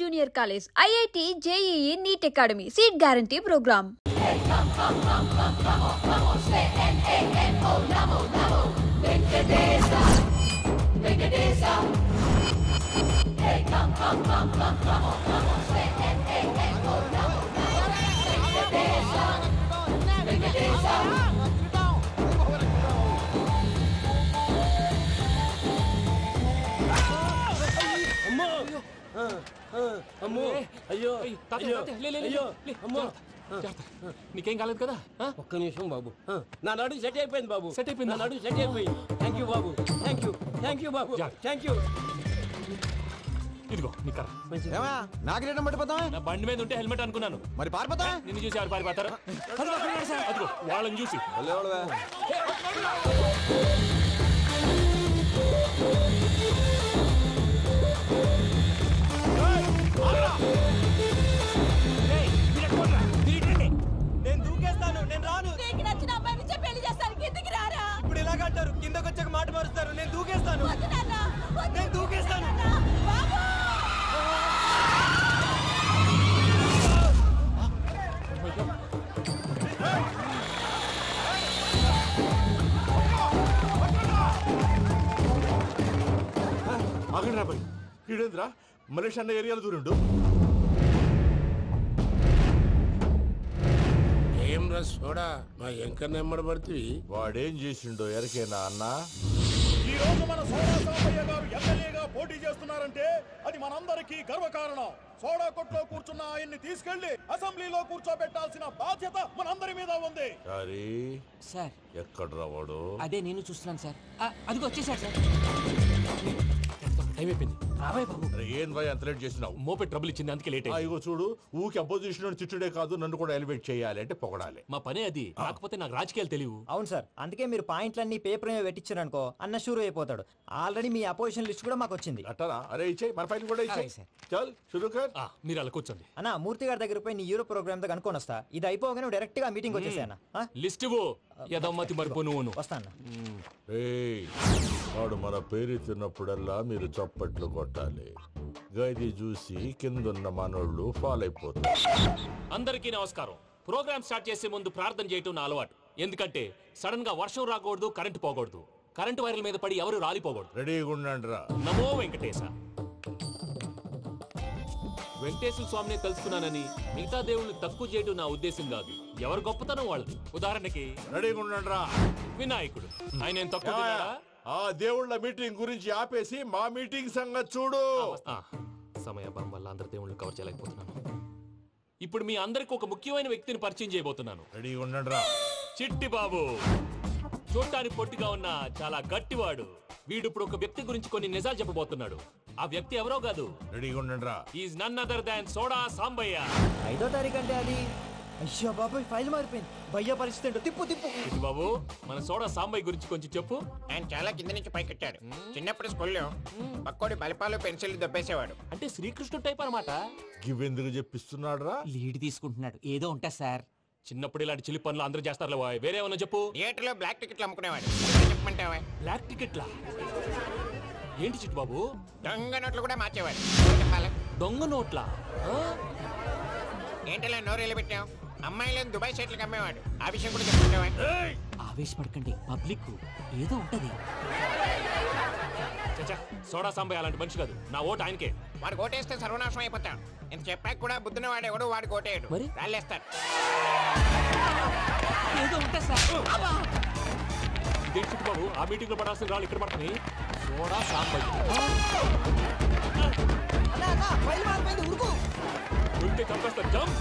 Junior College, IIT, JEE, NEET Academy, Seat Guarantee Program. Hey, come on, say N-A-M-O, Namo, Venkatesa. Hey, come on, say N-A-M-O, Namo, Venkatesa. అమ్మో అయ్యో అయ్యో అమ్మో నీకేం కాలేదు కదా? ఒక్క నిమిషం బాబు, నా నడు సెట్ అయిపోయింది బాబు. సెట్ అయిపోయింది, నా నడు సెట్ అయిపోయింది. Thank you Babu, thank you Babu, thank you. ఇదిగో నీ కర్ర. నాగరేటం పట్టిపోతావా? నా బండి మీద ఉంటే హెల్మెట్ అనుకున్నాను. మరి పారిపోతా? నిన్ను చూసి ఎవరు పారిపోతారా? అదిగో వాళ్ళని చూసి. నేను దూకేస్తాను, నేను రాను. నీకు నచ్చిన అబ్బాయి నుంచే పెళ్లి చేస్తాను, కిందకి రారా. ఇప్పుడు ఇలాగంటారు, కిందకి వచ్చాక మాట మారుస్తారు. నేను దూకేస్తాను, నేను దూకేస్తాను. ఆగండి రా భయ్, ఈడేంద్రా మలేషియా అన్న ఏరియాలో దూరిండు. ఏం రస్ చూడా మా ఎంకర్ నెమ్మడి పడుతుంది. వాడేం చేసిండో ఎరకేనా అన్న? ఈ రోజు మన సోడా సాంబయ్య గారు ఎమ్మెల్యేగా పోటీ చేస్తున్నారంటే అది మనందరికీ గర్వకారణం. సోడా కొట్లో కూర్చున్న ఆయన్ని తీసుకెళ్లి అసెంబ్లీలో కూర్చోబెట్టాల్సిన బాధ్యత మనందరి మీద ఉంది. సార్ ఎక్కడ రావాడు? అదే నేను చూస్తున్నాను సార్. అదిగో వచ్చేసాడు సార్. టైం అయిపోయింది, రాబాయ్ బాబు. ఏం భయ్ అంత లేట్ చేసినావు? మోపే ట్రబుల్ ఇచ్చింది, అందుకే లేట్ అయింది. ఇగో చూడు, ఊకి అపోజిషన్ తిట్టుడే కాదు, నన్ను కూడా ఎలివేట్ చేయాలి అంటే పొగడాలి. మా పనే అది, కాకపోతే నాకు రాజకీయాలు తెలియవు. అవును సార్, అందుకే మీరు పాయింట్లన్నీ పేపర్ మీద పెట్టించారు అనుకో, అన్న షూర్ అయిపోతాడు. ఆల్రెడీ మీ అపోజిషన్ లిస్ట్ కూడా మాకు వచ్చింది. అట్టనా? అరే ఇచ్చేయి, మన ఫైల్ కూడా ఇచ్చేయి. చల్ షురూ కర్. మీరు అలా కూర్చోండి. అన్న మూర్తి గారి దగ్గర పోయి నీ యూరో ప్రోగ్రామ్ తో కనుక్కొని వస్తా. ఇది అయిపోగానే డైరెక్ట్ గా మీటింగ్ వచ్చేసాయన్న. లిస్ట్ ఇవ్వు, యదమ్మతి మరిపో నువ్వు. వస్తా అన్న. వాడు మన పేరు తిన్నప్పుడల్లా మీరు చప్పట్లు కొట్టాలి. గది చూసి కిందున్న మనోళ్ళు ఫాలో అయిపోతారు. అందరికీ నమస్కారం. ప్రోగ్రామ్ స్టార్ట్ చేసే ముందు ప్రార్థన చేయటం నా అలవాటు. ఎందుకంటే సడన్ గా వర్షం రాకూడదు, కరెంటు పోకూడదు, కరెంటు వైర్ల మీద పడి ఎవరు రాలిపోకూడదు. రెడీగా ఉండండి రా. నమో వెంకటేశ. వెంకటేశ్వర స్వామిని తెలుసుకున్నానని మిగతా దేవుళ్ళు తక్కువ చేయడం నా ఉద్దేశం కాదు. ఎవరు గొప్పతనం వాళ్ళది. ఉదాహరణకి రెడీగా ఉండండి రా. వినాయకుడు, ఆయన ఏం తక్కువ తిన్నాడా? ఆ దేవుళ్ళ మీటింగ్ గురించి ఆపేసి మా మీటింగ్ సంగతి చూడు. సమయాభావం వల్ల అందరి దేవుళ్ళు కవర్ చేయలేకపోతున్నాను. ఇప్పుడు మీ అందరికి ఒక ముఖ్యమైన వ్యక్తిని పరిచయం చేయబోతున్నాను. రెడీగా ఉండండి రా. చిట్టి బాబు. చూడ్డానికి పొట్టిగా ఉన్న చాలా గట్టివాడు. వీడు ఇప్పుడు ఒక వ్యక్తి గురించి కొన్ని నిజాలు చెప్పబోతున్నాడు. ఆ వ్యక్తి ఎవరో కాదు. రెడీగా ఉండండి రా. Is none other than Soda Sambayya. 5వ తారీఖు అంటే అది. అయ్యో బాబాయ్, ఫైల్ మారిపోయింది. భయ్య పరిస్థితి ఏంటో తిప్పు. చిట్టి బాబు, మన సోడా సాంబయ్య గురించి కొంచెం చెప్పు. ఆయన చాలా కింద నుంచి పైకెట్టాడు. చిన్నప్పుడు స్కూల్లో పక్కోడి బలిపాలు పెన్సిల్ దొబ్బేసేవాడు. అంటే శ్రీకృష్ణుడు టైప్ అనమాట. గివెందుకు చెప్పిస్తున్నాడు రా? లీడ్ తీసుకుంటున్నాడు, ఏదో ఉంటా సార్. చిన్నప్పుడు ఇలాంటి చిలి పనులు అందరూ చేస్తారు. వేరే ఏమన్నా చెప్పు. థియేటర్లో బ్లాక్ టికెట్లు అమ్ముకునేవాడు. చెప్పమంటావా? బ్లాక్ టికెట్లా? ఏంటి చిట్టు బాబు? దొంగ నోట్లు కూడా మార్చేవాడు. చెప్పాలి. దొంగ నోట్లా? ఏంటలా నోరేళ్ళు పెట్టావు? అమ్మాయిలను దుబాయ్ షర్ట్లకు అమ్మేవాడు. ఆ విషయం కూడా చెప్పమంటావా? ఆవేశపడకండి, పబ్లిక్ ఏదో ఉంటది. సోడా సాంబయ్య అలాంటి మనిషి కాదు. నా ఓటు ఆయనకే. వాడు ఓటేస్తే సర్వనాశనం అయిపోతాడు. ఇంత చెప్పాక కూడా బుద్ధిన వాడు ఎవడు వాడు ఓటేయడు. మరి రాళ్ళేస్తాడు. ఏదో ఉంటా సార్. ఇదే చిట్టు బాబు, ఆ మీటింగ్ లో పడాల్సిన రాళ్ళు ఇక్కడ పడుతున్నాయి. సోడా సాంబయ్య ఉంటే చంపేస్తా. జంప్.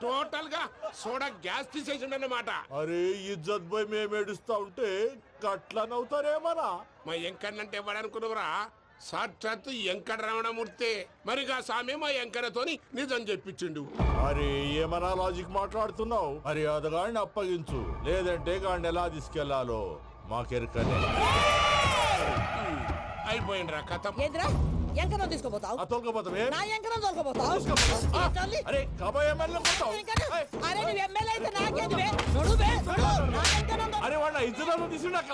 టోటల్ గా సోడా గ్యాస్ తీసేసిండు అన్నమాట. అరే ఇజ్జత్ పోయి మేము ఏడుస్తా ఉంటే గట్లా నవ్వుతారేమనా? మా ఎంకన్నంటే ఎవడనుకున్నావురా? సాక్షాత్తు వెంకట రమణమూర్తి. మరిగా సామె మా వెంకటతోని నిజం చెప్పించిండు. అరే ఏమన్నా లాజిక్ మాట్లాడుతున్నావు? మరి అదగాడిని అప్పగించు, లేదంటే గాడిని ఎలా తీసుకెళ్లాలో మాకెరకనే. అయిపోయిండ్రా కథ. ఎంకరం తీసుకోపోతావు? నా ఎంకరం తోలుకోపోతావు? అరే కాబోయే ఎమ్మెల్యే పోతావు. అరే నువ్వు ఎమ్మెల్యే అయితే నాకేంది బే? అరే వాడు ఇజ్జత్ తీసుకున్నాక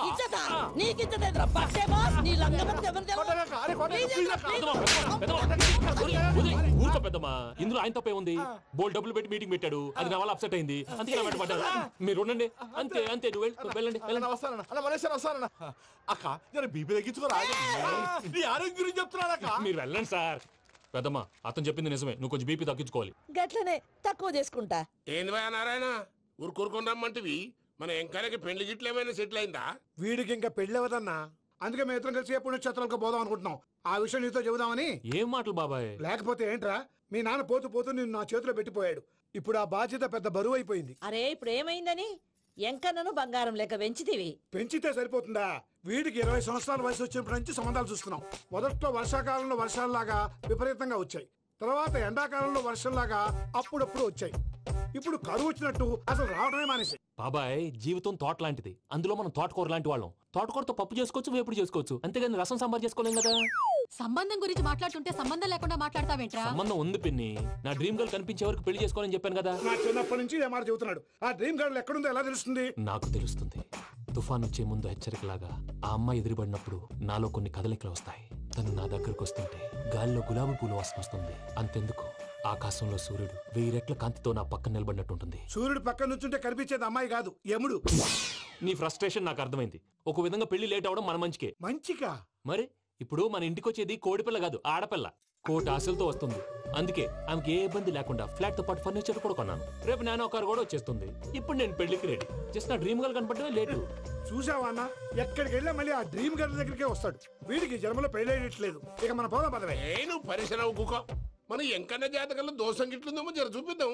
నీకు ఇచ్చదేంద్రా పక్షే బాస్? నీ లంగమని ఊరుకో పెద్దమ్మా, ఇందులో ఆయన తప్పే ఉంది. బోల్ డబ్బులు పెట్టి మీటింగ్ పెట్టాడు, అది నా వల్ల అప్సెట్ అయింది, అందుకే నా వెంట పడ్డారు. మీరు ఉండండి, అంతే అంతే. నువ్వు వెళ్ళండి. వస్తానన్నా అన్న మలేశ్వర వస్తానన్నా. అక్క నేను బీపీ తగ్గించుకోరా, నీ ఆరోగ్యం గురించి చెప్తున్నాను అక్క. మీరు వెళ్ళండి సార్. పెద్దమ్మా అతను చెప్పింది నిజమే, నువ్వు కొంచెం బీపీ తగ్గించుకోవాలి. గట్లనే తక్కువ చేసుకుంటా. ఏంది భయ నారాయణ ఊరుకూరుకొని రమ్మంటివి? మన ఎంకరకి పెళ్లి గిట్లు ఏమైనా సెటిల్ అయిందా? వీడికి ఇంకా పెళ్లి అవ్వదన్నా, అందుకే మేము ఇద్దరం కలిసి పుణ్యక్షేత్రాలకు పోదాం అనుకుంటున్నాం. ఆ విషయం నీతో చెబుదామని. ఏం మాటలు బాబాయ్? లేకపోతే ఏంట్రా, మీ నాన్న పోతూ పోతూ నిన్ను నా చేతిలో పెట్టిపోయాడు. ఇప్పుడు ఆ బాధ్యత పెద్ద బరువు అయిపోయింది. అరే ఇప్పుడు ఏమైందని? ఎంకన్నను బంగారం లెక్క పెంచితివి. పెంచితే సరిపోతుందా? వీడికి 20 సంవత్సరాల వయసు వచ్చినప్పటి నుంచి సంబంధాలు చూస్తున్నాం. మొదట్లో వర్షాకాలంలో వర్షాలలాగా విపరీతంగా వచ్చాయి, తర్వాత ఎండాకాలంలో వర్షంలాగా అప్పుడప్పుడు వచ్చాయి. ఇప్పుడు కరువు వచ్చినట్టు అసలు రావడమే మానేసి. బాబాయ్ జీవితం తోట లాంటిది, అందులో మనం తోటకూర లాంటి వాళ్ళం. తోటకూరతో పప్పు చేసుకోవచ్చు, వేపుడు చేసుకోవచ్చు, అంతేగాని రసం సాంబార్ చేసుకోలేం కదా. సంబంధం గురించి మాట్లాడుతుంటే సంబంధం లేకుండా మాట్లాడతావేంట్రా? సంబంధం ఉంది పిన్ని, నా డ్రీమ్ గర్ల్ కనిపించే వరకు పెళ్లి చేసుకోవాలని చెప్పాను కదా. నా చిన్నప్పటి నుంచి ఏ మాట చెబుతున్నాడు. ఆ డ్రీమ్ గర్ల్ ఎక్కడుందో ఎలా తెలుస్తుంది? నాకు తెలుస్తుంది. తుఫాన్ వచ్చే ముందు హెచ్చరికలాగా ఆ అమ్మాయి ఎదురుపడినప్పుడు నాలో కొన్ని కదలికలు వస్తాయి. తను నా దగ్గరకు వస్తుంటే గాలిలో గులాబీ పూలు వాసన వస్తుంది. అంతెందుకు, ఆకాశంలో సూర్యుడు 1000 రెట్ల కాంతితో నా పక్కన నిలబడినట్టుంటుంది. సూర్యుడు పక్కన నుంచుంటే కనిపించేది అమ్మాయి కాదు, యముడు. నీ ఫ్రస్ట్రేషన్ నాకు అర్థమైంది. ఒక విధంగా పెళ్లి లేట్ అవడం మన మంచికే. మంచిగా? మరి ఇప్పుడు మన ఇంటికి వచ్చేది కోడిపిల్ల కాదు, ఆడపిల్ల. కోటి ఆశలతో వస్తుంది. అందుకే ఆమెకి ఏ ఇబ్బంది లేకుండా ఫ్లాట్ తో పాటు ఫర్నిచర్ కూడా కొన్నాను. రేపు నానో కారు కూడా వచ్చేస్తుంది. ఇప్పుడు నేను పెళ్లికి రెడీ. జస్ట్ నా డ్రీమ్ గర్ల్ కనపడమే లేటు. చూసావా అన్న, ఎక్కడికి వెళ్ళా మళ్ళీ ఆ డ్రీమ్ గర్ల్ దగ్గరికే వస్తాడు. వీడికి జన్మలో పెళ్ళేయట్లేదు. ఇక మన పోదాం పదవే. నువ్వు పరిశ్రమ కుకో. మన ఎంకన్న జాతకంలో దోషం గిట్లుందేమో జర చూపిద్దాం.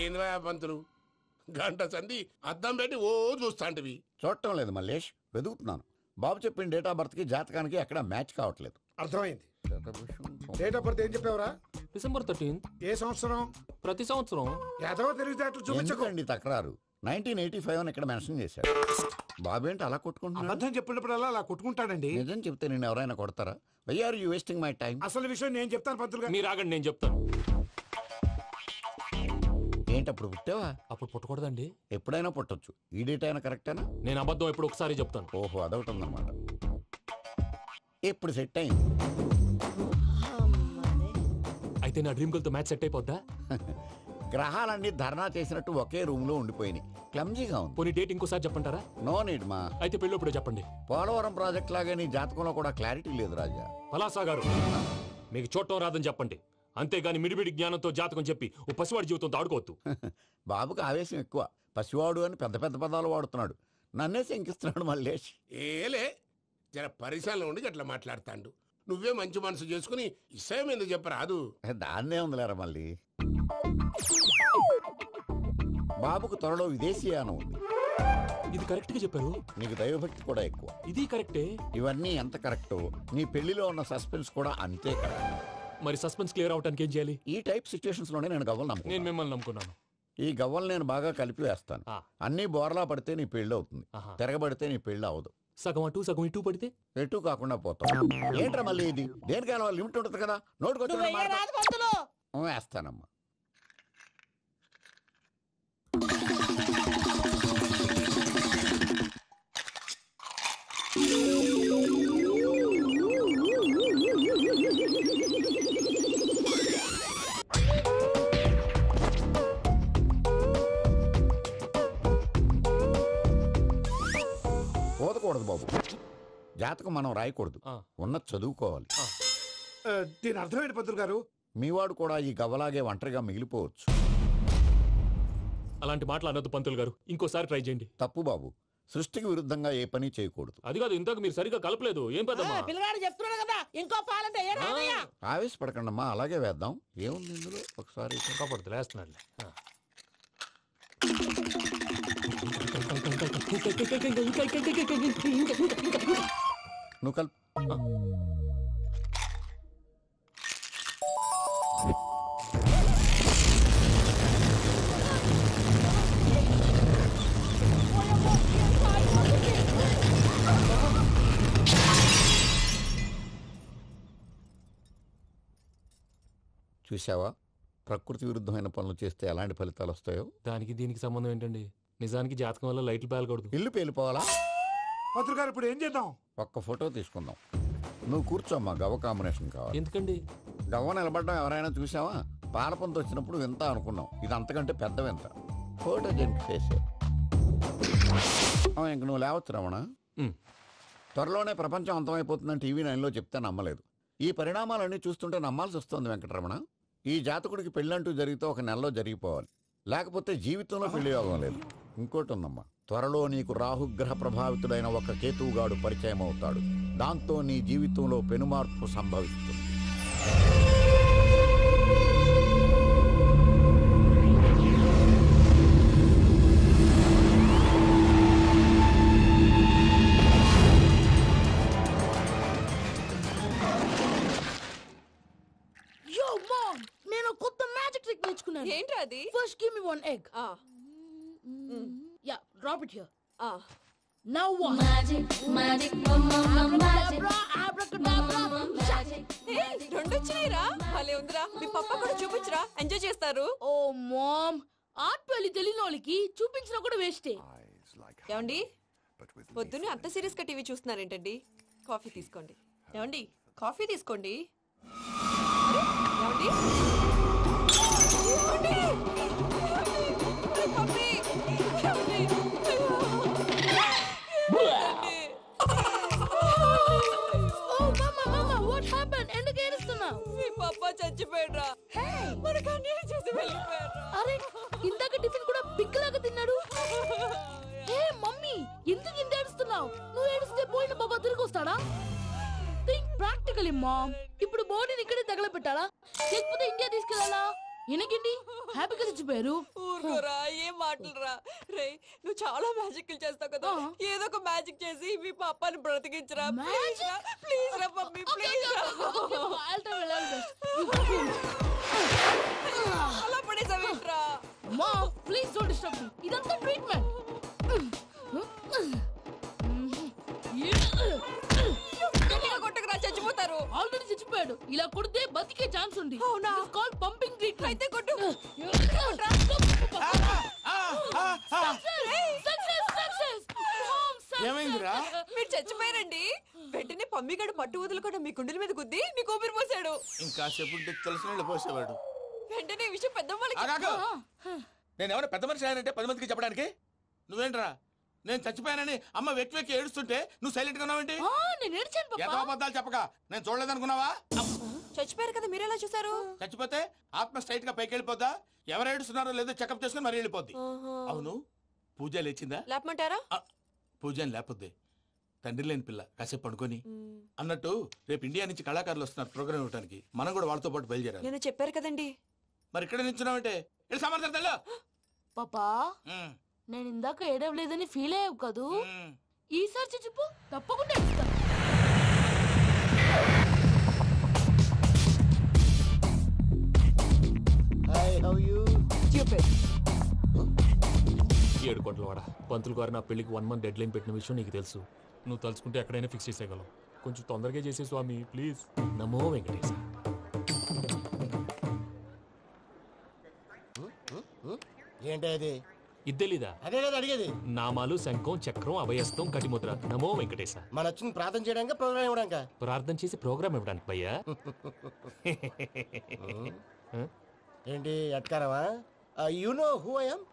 ఏంది పంతులు, గంట సంధి అద్దం పెట్టి ఓ చూస్తాంటివి? చూడటం లేదు మల్లేష్, వెతుకుతున్నాను. బాబు చెప్పిన డేట్ ఆఫ్ బర్త్ కి జాతకానికి ఎక్కడ మ్యాచ్ కావట్లేదు. అర్థమైంది. డేట్ ఆఫ్ బర్త్ ఏం చెప్పావురా? December 13th. ఏ సంవత్సరం? ప్రతి సంవత్సరం. ఏదో తెలివితేటలు చూపించకండి. తక్రారు 1985 అని ఇక్కడ మెన్షన్ చేశాడు. బాబు ఏంటి అలా కొట్టుకుంటున్నాడు? అబద్ధం చెప్పినప్పుడల్లా అలా కొట్టుకుంటాడండి. నిజం చెప్తే నేను ఎవరైనా కొడతారా? Why are you wasting my time? అసలు విషయం నేను చెప్తాను పంతులు గారు. మీరు ఆగండి, నేను చెప్తాను. ఏంటి అప్పుడు పుట్టావా? అప్పుడు పుట్టకూడదండి. ఎప్పుడైనా పుట్టొచ్చు. ఈ డేట్ అయినా కరెక్టేనా? నేను అబద్ధం ఎప్పుడు ఒకసారి చెప్తాను. ఓహో, అదొకటి ఉందన్నమాట. ఎప్పుడు సెట్ అయింది? అయితే నా డ్రీమ్ గర్ల్ తో మ్యాచ్ సెట్ అయిపోద్దా? గ్రహాలన్నీ ధర్నా చేసినట్టు ఒకే రూమ్ లో ఉండిపోయినాయి. క్లమ్జీగా ఉంది. పోనీ డేట్ ఇంకోసారి చెప్పంటారా? నో నీడ్ మా. అయితే పెళ్ళప్పుడు చెప్పండి. పోలవరం ప్రాజెక్ట్ లాగా నీ జాతకంలో కూడా క్లారిటీ లేదు రాజా. పలాసా గారు, మీకు చూడటం రాదని చెప్పండి, అంతేగాని మిడిమిడి జ్ఞానంతో జాతకం చెప్పి ఓ పసివాడి జీవితంతో ఆడుకోవద్దు. బాబుకి ఆవేశం ఎక్కువ. పసివాడు అని పెద్ద పెద్ద పదాలు వాడుతున్నాడు. నన్నే శంకిస్తున్నాడు మల్లేష్. ఏలే జర పరిశీలన ఉండి అట్లా మాట్లాడతాండు. నువ్వే మంచి మనసు చేసుకుని ఇష్టం ఎందుకు చెప్పరాదు? దాన్నే ఉందిలేరా మళ్ళీ. బాబుకు త్వరలో విదేశీయానం ఉంది. ఇది కరెక్ట్ గా చెప్పారు. నీకు దైవభక్తి కూడా ఎక్కువ. ఇది కరెక్టే. ఇవన్నీ ఎంత కరెక్టో నీ పెళ్లిలో ఉన్న సస్పెన్స్ కూడా అంతే కరెక్ట్. మరి సస్పెన్స్ క్లియర్ అవడానికి ఏం చేయాలి? ఈ టైప్ సిచ్యువేషన్స్ లోనే నేను గవ్వలు నమ్ముకున్నాను. నేను మిమ్మల్ని నమ్ముకున్నాను. ఈ గవ్వలు నేను బాగా కలిపి వేస్తాను. అన్ని బోర్లా పడితే నీ పెళ్లి అవుతుంది, తిరగబడితే నీ పెళ్లి అవదు. సగం అటు సగం ఇటు పడితే ఎటు కాకుండా పోతాం. ఏంట్రా మళ్ళీ ఇది? దేనికైనా లిమిట్ ఉంటుంది కదా. నోటుకొచ్చి వేస్తానమ్మా. పోదకూడదు బాబు. జాతకం మనం రాయకూడదు, ఉన్నది చదువుకోవాలి. దీని అర్థమైంది పంతులు గారు. మీవాడు కూడా ఈ గవ్వలాగే ఒంటరిగా మిగిలిపోవచ్చు. అలాంటి మాటలు అనొద్దు పంతులు గారు, ఇంకోసారి ట్రై చేయండి. తప్పు బాబు. సృష్టికి విరుద్ధంగా ఏ పని చేయకూడదు. అది కాదు, ఇంతకు మీరు సరిగ్గా కలపలేదు. ఏం పెద్దమ్మా? పిల్లగాడు చెప్తున్నాడు కదా, ఇంకో పాలంటే ఆవేశపడకండమ్మా, అలాగే వేద్దాం. ఏముంది ఇందులో? ఒకసారి కాపాడుతు వేస్తున్నాడు. నువ్వు కల్ చూసావా, ప్రకృతి విరుద్ధమైన పనులు చేస్తే ఎలాంటి ఫలితాలు వస్తాయో. దానికి దీనికి సంబంధం ఏంటండి? నిజానికి జాతకం వల్ల లైట్లు పేలకూడదు. ఇల్లు పేలిపోవాలా? పత్రికారు ఇప్పుడు ఏం చేద్దాం? ఒక్క ఫోటో తీసుకుందాం. నువ్వు కూర్చోమ్మా, గవ్వ కాంబినేషన్ కావాలి. ఎందుకండి? గవ్వ నిలబడడం ఎవరైనా చూసావా? పాలపంత వచ్చినప్పుడు వింత అనుకున్నాం, ఇది అంతకంటే పెద్ద వింత. ఫోటో జంక్ చేసే ఇంక నువ్వు లేవచ్చు రమణ. త్వరలోనే ప్రపంచం అంతమైపోతుందని టీవీ 9లో చెప్తే నమ్మలేదు. ఈ పరిణామాలన్నీ చూస్తుంటే నమ్మాల్సి వస్తుంది వెంకటరమణ. ఈ జాతకుడికి పెళ్ళంటూ జరిగితే ఒక నెలలో జరిగిపోవాలి, లేకపోతే జీవితంలో పెళ్లి యోగం లేదు. ఇంకోటి ఉందమ్మా, త్వరలో నీకు రాహుగ్రహ ప్రభావితుడైన ఒక కేతువుగాడు పరిచయం అవుతాడు. దాంతో నీ జీవితంలో పెనుమార్పు సంభవిస్తుంది. ఏంట్రా అది? First give me one egg. Yeah, drop it here. Now what? Magic, magic, abracadabra, abracadabra, magic. Hey, రెండు వచ్చినాయిరా. భలే ఉందిరా. మీ పప్ప కూడా చూపించరా, ఎంజాయ్ చేస్తారు. Oh mom, ఆర్ట్ పెళ్లి తెలియని వాళ్ళకి చూపించినా కూడా వేస్టే. ఏమండి, పొద్దున్నే అంత సీరియస్ గా టీవీ చూస్తున్నారేంటండి? కాఫీ తీసుకోండి. ఏమండి, కాఫీ తీసుకోండి. ఏమండి, చచ్చిపోయాడ్రా. మనకు అన్యాయం చేసి వెళ్ళిపోయాడ్రా. అరే, ఇందాక టిఫిన్ కూడా పిక్కలాగా తిన్నాడు. హే మమ్మీ, ఎందుకు ఇంత ఏడుస్తున్నావు? నువ్వు ఏడిస్తే పోయిన బాబా తిరిగి వస్తాడా? Think practically mom. ఇప్పుడు బాడీని ఇక్కడే తగలబెట్టాలా, లేకపోతే ఇండియా తీసుకెళ్ళాలా? ఎనకండి హ్యాపీగా చచ్చిపోయారు. ఊరుకోరా, ఏం మాటలురా. రే, నువ్వు చాలా మ్యాజిక్ చేస్తావు కదా, ఏదో ఒక మ్యాజిక్ చేసి మీ పాపాని బ్రతికించరా. ప్లీజ్ రా మమ్మీ, ప్లీజ్ రా. అలా పడేసావేంట్రా? Mom please don't disturb me. ఇదంతా ట్రీట్మెంట్. కొట్టకురా, చచ్చిపోతారు. ఆల్రెడీ చచ్చిపోయాడు. ఇలా కొడితే బతికే ఛాన్స్ ఉంది. అవునా? It's called pumping treatment. అయితే కొట్టు. ఏమైందిరా? మీరు చచ్చిపోయారండి. వెంటనే పమ్మిగాడు పట్టు వదులుకుండా మీ గుండెల మీద గుద్ది మీకు ఊపిరి పోసాడు. ఇంకా సేపు తెలిసిన పోసేవాడు. వెంటనే ఈ విషయం పెద్ద నేను ఎవరైనా పెద్ద మనిషి ఆయనంటే 10 మందికి చెప్పడానికి. నువ్వేంట్రా, నేను చచ్చిపోయానని అమ్మ వెక్కి వెక్కి ఏడుస్తుంటే నువ్వు సైలెంట్ గా ఉన్నావేంటి? నేను ఏడ్చాను పాపా. ఎంతో అబద్ధాలు చెప్పక, నేను చూడలేదనుకున్నావా? చచ్చిపోయారు కదా, మీరెలా చూసారు? చచ్చిపోతే ఆత్మ స్ట్రైట్ గా పైకి వెళ్ళిపోద్దా? ఎవరు ఏడుస్తున్నారో లేదో చెకప్ చేసుకుని మరీ వెళ్ళిపోద్ది. అవును, పూజ లేచిందా? లేపమంటారా? పూజ లేకపోద్ది. తండ్రి లేని పిల్ల, కాసేపు పడుకొని. అన్నట్టు రేపు ఇండియా నుంచి కళాకారులు వస్తున్నారు ప్రోగ్రామ్ ఇవ్వడానికి. మనం కూడా వాళ్ళతో పాటు బయలుదేరాలి. నేను చెప్పారు కదండి. మరి ఇక్కడ నిల్చున్నావంటే సమర్థన పాపా, నేను ఇందాక ఏడవలేదని ఫీల్ అయ్యావు కదూ? ఈసారి చచ్చిపో, తప్పకుండా ఏడుస్తా. ఏడు కోట్ల వాడ పంతులు గారు నా పెళ్లికి 1 month డెడ్ లైన్ పెట్టిన విషయం నీకు తెలుసు. నువ్వు తలుచుకుంటే ఎక్కడైనా ఫిక్స్ చేసేయగలవు. కొంచెం తొందరగా చేసే స్వామి ప్లీజ్. నమో వెంకటేశ. ఏంటి అది? ఇద్దెలీదా? అదే కదా అడిగేది. నామాలు, శంఖం, చక్రం, అభయస్తం, కటిముద్ర. నమో వెంకటేశ. మన వచ్చింది ప్రార్థన చేయడానికి, ప్రోగ్రామ్ ఇవ్వడానికి. ప్రార్థన చేసి ప్రోగ్రామ్ ఇవ్వడానికి భయ్యా. ఏంటి అట్కారమా? You know who I am?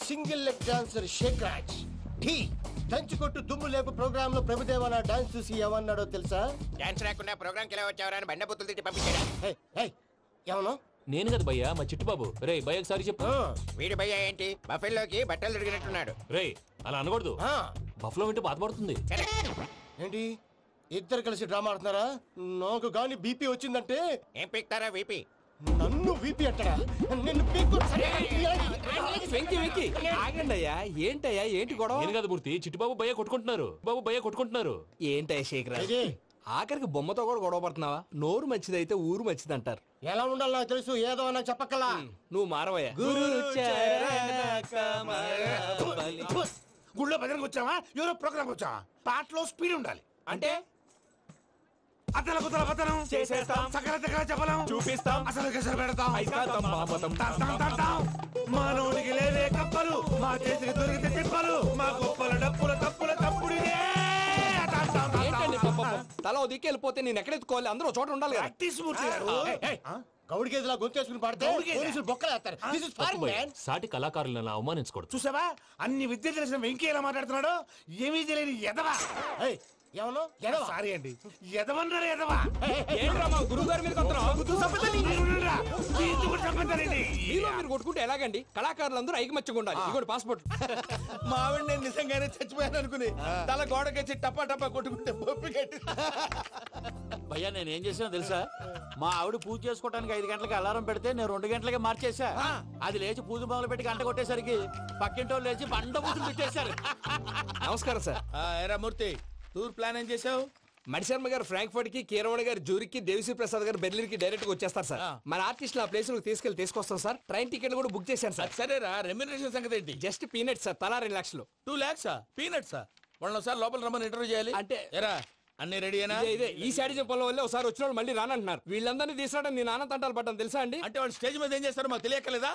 Single leg dancer Sheikh Raj. తంచుకొట్టు దుమ్ము లేపు ప్రోగ్రామ్ లో ప్రభుదేవ నా డాన్స్ చూసి ఏమన్నాడో తెలుసా? డాన్స్ రాకుండా ప్రోగ్రామ్ కి ఎలా వచ్చావరా అని బండ బుద్ధులు తిట్టి పంపించాడు. ఏమను? నేను కదా భయ్యా, మా చిట్టుబాబు. రే భయ్య ఒకసారి చెప్పు. వీడి భయ్య ఏంటి బఫెల్లోకి బట్టలు తిరిగినట్టున్నాడు. రే అలా అనకూడదు, బఫ్లో వింటే బాధపడుతుంది. ఏంటి ఇద్దరు కలిసి డ్రామా ఆడుతున్నారా? నాకు గాని బీపీ వచ్చిందంటే ఏం పీక్తారా బీపీ? నన్ను వీపీ అట్టడా నిన్ను పీక్కు వెంకి ఆగండి అయ్యా ఏంటయ్యా ఏంటి గొడవ? ఏం కాదు మూర్తి, చిట్టుబాబు భయ్య కొట్టుకుంటున్నారు. ఏంటయ్యా శేఖర్, ఆఖరికి బొమ్మతో కూడా గొడవ పడుతున్నావా? నోరు మంచిదైతే ఊరు మంచిది అంటారు. ఎలా ఉండాలి నాకు తెలుసు, ఏదో నాకు చెప్పక్కలా. నువ్వు మారవయ్యా. గుళ్ళో భజనకు వచ్చావా, ఎవరో ప్రోగ్రామ్ వచ్చావా? పాటలో స్పీడ్ ఉండాలి. అంటే అతల కుతల పతనం చేసేస్తాం, సకల దగ్గర చెప్పలేం, చూపిస్తాం, అసలు గసలు పెడతాం, ఐకాంతం మామతం. మానవుడికి లేవే కప్పలు, మా చేతికి దొరికితే తిప్పలు, మా గొప్పల డప్పుల తప్పుల తప్పుడిదే. ఏంటండి తల దిక్కి వెళ్ళిపోతే నేను ఎక్కడెత్తుకోవాలి? అందరూ చోట ఉండాలి కదా. గౌడి గేదెలా గొంతేసుకుని పాడితే పోలీసులు బొక్కలేస్తారు. This is foreign, man. సాటి కళాకారులను అవమానించకూడదు. చూసావా అన్ని విద్య తెలిసిన వెంకీ ఎలా మాట్లాడుతున్నాడు? ఏమీ తెలియని ఎదవా. ఎవరు సారీ అండి, ఎదవన్నారు ఎదవా. గురువు గారి మీద మీరు కొట్టుకుంటే ఎలాగండి? కళాకారులందరూ ఐకమత్యంగా ఉండాలి. ఇగోటి పాస్పోర్ట్. మా ఆవిడ నేను నిజంగానే చచ్చిపోయాను అనుకుని తల గోడకొచ్చి టపా టపా కొట్టుకుంటే బొప్పి కట్టి. భయ్యా నేనేం చేసినా తెలుసా? మా ఆవిడ పూజ చేసుకోవడానికి 5 గంటలకి అలారం పెడితే నేను 2 గంటలకి మార్చేసా. అది లేచి పూజ మొదలు పెట్టి గంట కొట్టేసరికి పక్కింటోళ్ళు లేచి బండ పూజలు పెట్టేశారు. నమస్కారం సార్. ఏరా మూర్తి, టూర్ ప్లాన్ ఏం చేసావు? మణిశర్మ గారు ఫ్రాంక్ఫర్ట్ కి, కీరవాణి గారు జూరిక్ కి, దేవిశ్రీ ప్రసాద్ గారు బెర్లిన్ కి డైరెక్ట్ గా వచ్చేస్తారు సార్. మన ఆర్టిస్ట్ ఆ ప్లేస్ తీసుకొస్తాం సార్. ట్రైన్ టికెట్ కూడా బుక్ చేశాను సార్. సరేరా, రెమ్యూనరేషన్ సంగతి ఏంటి? జస్ట్ పీనట్ సార్, తలా 2 లక్షలు. 2 lakhs పీనట్సా? వాళ్ళని ఒకసారి లోపల రమ్మని ఇంటర్వ్యూ చేయాలి. అంటే ఎరా అన్ని రెడీ అయినా? ఇదే ఈ శాడీ చెప్పడం వల్ల ఒకసారి వచ్చిన వాళ్ళు మళ్ళీ రానంటున్నారు. వీళ్ళందరినీ తీసుకురావడం నేను ఆనంద తంటాలు పడ్డాను తెలుసా అండి. అంటే వాళ్ళు స్టేజ్ మీద ఏం చేస్తారో మాకు తెలియక్కలేదా?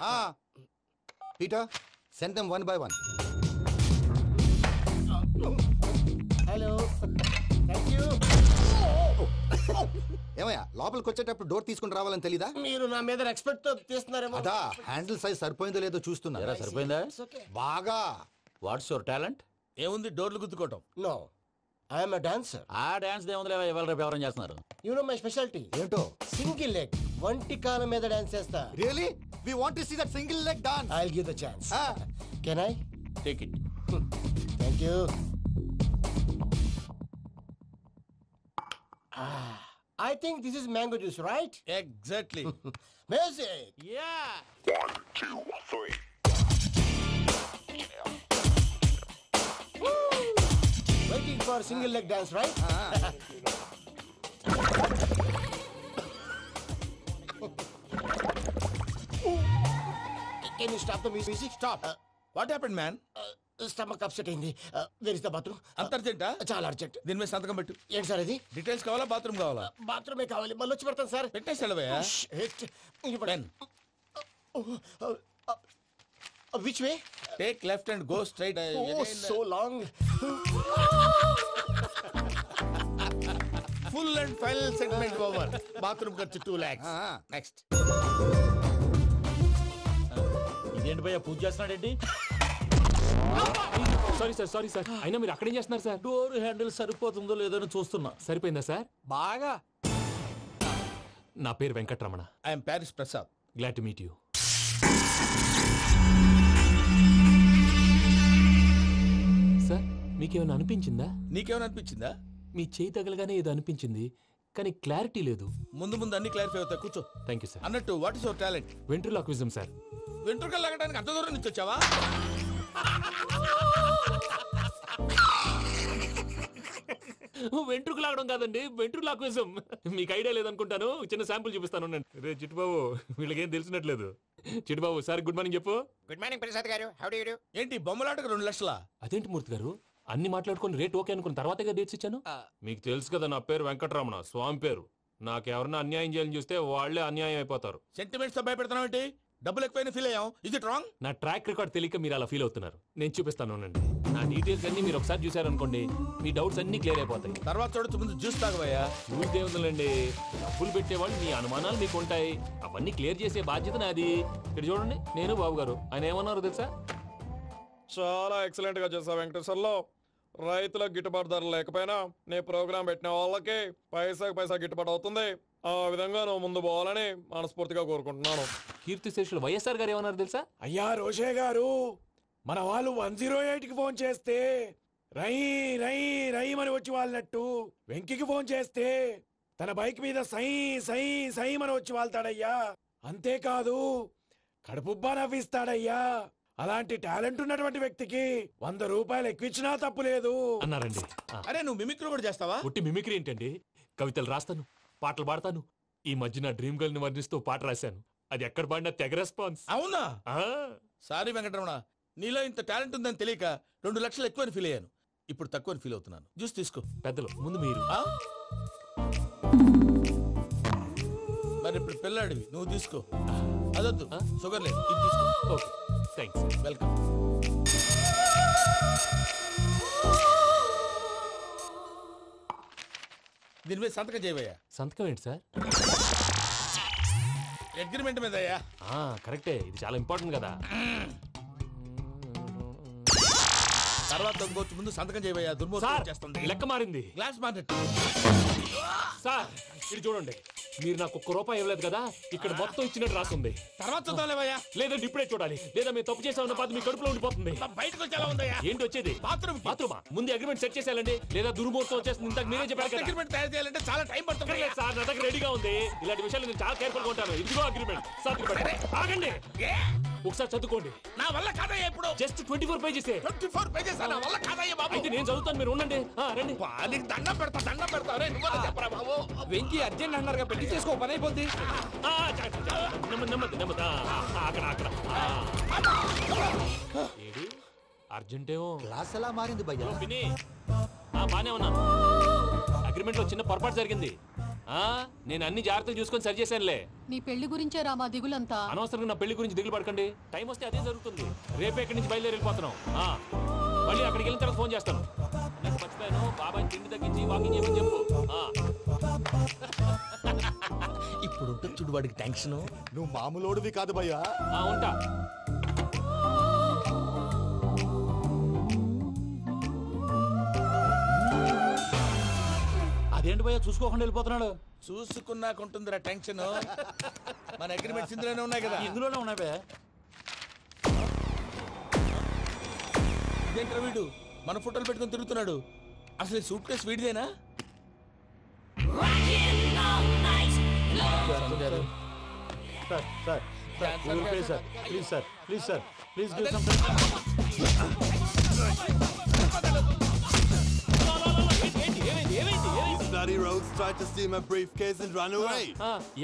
Peter, send them one by one. Hello, thank you. ఏమయ్యా లోపలికి వచ్చేటప్పుడు డోర్ తీసుకుని రావాలని తెలీదా? మీరు నా మీద ఎక్స్పెక్ట్ తో తీస్తున్నారేమో. అదా హ్యాండిల్ సైజ్ సరిపోయిందో లేదో చూస్తున్నా. సరిపోయిందా? బాగా. What's your talent? ఏముంది, డోర్లు గుద్దుకోవటం. No, I'm a dancer. ఆ డాన్స్ దేవుందిలే, ఇవాళ రేపు ఎవరైనా చేస్తున్నారు. యు నో మై స్పెషాలిటీ ఏంటో? సింగిల్ లెగ్, వంటి కాలం మీద డాన్స్ చేస్తా. Really? We want to see that single leg dance. I'll give the chance. Can I take it? Thank you. I think this is mango juice, right? Exactly. Music. Yeah. 1, 2, 3. Waiting for single leg dance, right? Can you stop the music? Stop. What happened, man? Stomach upset అయింది. Where is the bathroom? అంత అర్జెంటా? చాలా urgent. దీని మీద సంతకం పెట్టు. ఏంటి sir ఇది? డీటెయిల్స్ కావాలా, బాత్రూమ్ కావాలా? బాత్రూమే కావాలి. మళ్ళీ వచ్చి పెడతాను సార్. పెట్టేసాడవయ్యా. Which way? Take left and go straight. Oh, so long. Full and final segment over. Bathroom ఖర్చు 2 lakhs. నెక్స్ట్. ఇదేంటి భయ్యా పూజ చేస్తున్నాడేంటి? Sorry sir. అయినా మీరు అక్కడేం చేస్తున్నారు సార్? డోర్ హ్యాండిల్ సరిపోతుందో లేదో చూస్తున్నా. సరిపోయిందా సార్? బాగా. నా పేరు Venkataramana. I'm Paris Prasad. Glad to meet you. Sir, మీకేమైనా అనిపించిందా? నీకేమైనా అనిపించిందా? మీ చేయి తగలగానే ఏదో అనిపించింది, కానీ క్లారిటీ లేదు. ముందు అన్ని క్లారిఫై అవుతాయి, కూర్చో. Thank you sir. అన్నట్టు what is your talent? Ventriloquism sir. వెంట్రుకలు లాగడానికి అంత దూరం నుంచి వచ్చావా? వెంట్రుకు లాగడం కాదండి, వెంట్రులాక్విజం. మీకు ఐడియా లేదనుకుంటాను. చిన్న శాంపుల్ చూపిస్తాను. రే చిట్టుబాబు, వీళ్ళకేం తెలిసినట్లేదు. చిట్టుబాబు సార్ గుడ్ మార్నింగ్ చెప్పు. Good morning Prasad garu. How do you do? ఏంటి బొమ్మలాటకు 2 లక్షలా? అదేంటి మూర్తి గారు, అన్ని మాట్లాడుకుని రేట్ ఓకే అనుకున్న తర్వాతగా డేట్స్ ఇచ్చాను. మీకు తెలుసు కదా నా పేరు వెంకటరమణ, స్వామి పేరు. నాకెవరన్నా అన్యాయం చేయాలని చూస్తే వాళ్లే అన్యాయం అయిపోతారు. సెంటిమెంట్స్ తో భయపెడతావు ఏంటి? డబ్బులు ఎక్కువైనా ఫీల్ అయ్యాం. ఇది రాంగ్. నా ట్రాక్ రికార్డ్ తెలియక మీరు అలా ఫీల్ అవుతున్నారు. నేను చూపిస్తాను. నా డీటెయిల్స్ అన్ని మీరు ఒకసారి చూసారనుకోండి, మీ డౌట్స్ అన్ని క్లియర్ అయిపోతాయి. తర్వాత చూడొచ్చు, ముందు జ్యూస్ తాగబోయా. చూస్తే ఉందండి, డబ్బులు పెట్టేవాళ్ళు మీ అనుమానాలు మీకు ఉంటాయి. అవన్నీ క్లియర్ చేసే బాధ్యత నాది. ఇక్కడ చూడండి, నేను బాబు గారు. ఆయన ఏమన్నారు తెలుసా? చాలా ఎక్సలెంట్ గా చేసావు వెంకటేశ్వర్లో. రైతులకు గిట్టుబాటు ధర లేకపోయినా నీ ప్రోగ్రాం పెట్టిన వాళ్ళకి పైసాకి పైసా గిట్టుబాటు అవుతుంది. ఆ విధంగా నువ్వు ముందు పోవాలని మనస్ఫూర్తిగా కోరుకుంటున్నాను. కీర్తిశేషులు వైఎస్ఆర్ గారు ఏమన్నారు తెలుసా? అయ్యా రోషే గారు, మన వాళ్ళు 108కి ఫోన్ చేస్తే రై రై రై అని వచ్చి వాళ్ళనట్టు, వెంకికి ఫోన్ చేస్తే తన బైక్ మీద సై సై సై అని వచ్చి వాళ్తాడయ్యా. అంతేకాదు కడుపుబ్బా నవ్విస్తాడయ్యా. అలాంటి టాలెంట్ ఉన్నటువంటి వ్యక్తికి 100 రూపాయలు ఎక్కువిచ్చినా తప్పు లేదు అన్నారండి. అరే నువ్వు మిమిక్రీ కూడా చేస్తావా? ఒట్టి మిమిక్రీ ఏంటండి? కవితలు రాస్తాను, పాటలు పాడతాను. ఈ మధ్య నా డ్రీమ్ గర్ల్ ని వర్ణిస్తూ పాట రాశాను. అది ఎక్కడ పాడినా తెగ రెస్పాన్స్. అవునా? సారీ వెంకటరమణ, నీలో ఇంత టాలెంట్ ఉందని తెలియక 2 లక్షలు ఎక్కువని ఫీల్ అయ్యాను. ఇప్పుడు తక్కువని ఫీల్ అవుతున్నాను. జ్యూస్ తీసుకో. పెద్దలు ముందు మీరు. మరి ఇప్పుడు పిల్లాడివి, నువ్వు తీసుకో. అదొద్దు, షుగర్ లేదు, ఇది తీసుకో. Okay, thanks. వెల్కమ్. దీని మీద సంతకం చేయవయ్యా. సంతకం ఏంటి సార్? అగ్రిమెంట్ మీద అయ్యా. కరెక్టే, ఇది చాలా ఇంపార్టెంట్ కదా. తర్వాత ఇంకొచ్చి ముందు సంతకం చేయవయ్యా. దుర్మోహం చేస్తుంది. లెక్క మారింది. Glass market. సార్ ఇది చూడండి, మీరు నాకు 1 రూపాయి ఇవ్వలేదు కదా, ఇక్కడ మొత్తం ఇచ్చినట్టు రాస్తుంది. తర్వాత చూద్దాంలేవయ్యా. లేదంటే ఇప్పుడే చూడాలి, లేదా మేము తప్పు చేసామన్న బాధ మీ కడుపులో ఉండిపోతుంది. బయటకు వచ్చేలా ఉందయ్యా. ఏంటి వచ్చేది? బాత్రూమా? ముందు అగ్రిమెంట్ సెట్ చేసేయాలండి, లేదా దుర్మూర్తం వచ్చేస్తుంది. ఇంతకు మీరే చెప్పారు కదా. అగ్రిమెంట్ తయారు చేయాలంటే చాలా టైం పడుతుంది సార్. నా దగ్గర రెడీగా ఉంది. ఇలాంటి విషయాలు నేను చాలా కేర్ఫుల్ గా ఉంటాను. ఇదిగో అగ్రిమెంట్. ఆగండి, ఒకసారి చదువుకోండి. నా వల్ల కాదయ్యా. ఇప్పుడు జస్ట్ 24 పేజెస్. 24 పేజెస్ నా వల్ల కాదయ్యా బాబు. అయితే నేను చదువుతాను, మీరు ఉండండి. రండి. నీకు దండం పెడతా. రే నువ్వు చెప్పరా బాబు. వెంకీ అర్జెంట్ అన్నారు, పెట్టి చేసుకో, పని అయిపోద్ది. నెమ్మది. అక్కడ ఏడు అర్జెంటేమో. క్లాస్ ఎలా మారింది భయ్యా? బానే ఉన్నాను. అగ్రిమెంట్ లో చిన్న పొరపాటు జరిగింది. నేను అన్ని జాగ్రత్తలు చూసుకొని సరి చేశానులే. నీ పెళ్లి గురించే రా మా దిగులంతా. అనవసరంగా నా పెళ్లి గురించి దిగులు పడకండి. టైం వస్తే అదే జరుగుతుంది. రేపే ఇక్కడి నుంచి బయలుదేరి వెళ్ళిపోతున్నాం. మళ్ళీ అక్కడికి వెళ్ళిన తర్వాత ఫోన్ చేస్తాను. నాకు మర్చిపోయాను, బాబాయ్ తిండి తగ్గించి వాకింగ్ చేయమని చెప్పు. ఇప్పుడు ఉంటుంది చూడు వాడికి టెన్షన్. నువ్వు మామూలోడివి కాదు భయ్యా. ఉంటా. అదేంటి భయ్యా చూసుకోకుండా వెళ్ళిపోతున్నాడు? చూసుకున్నాకుంటుందిరా టెన్షన్. మన అగ్రిమెంట్స్ ఇందులోనే ఉన్నాయి కదా. ఇందులోనే ఉన్నాయి భయ్యా. ఇదేంట్రా వీడు మన ఫోటోలు పెట్టుకుని తిరుగుతున్నాడు? అసలు ఈ సూట్ కేసు వీడిదేనా?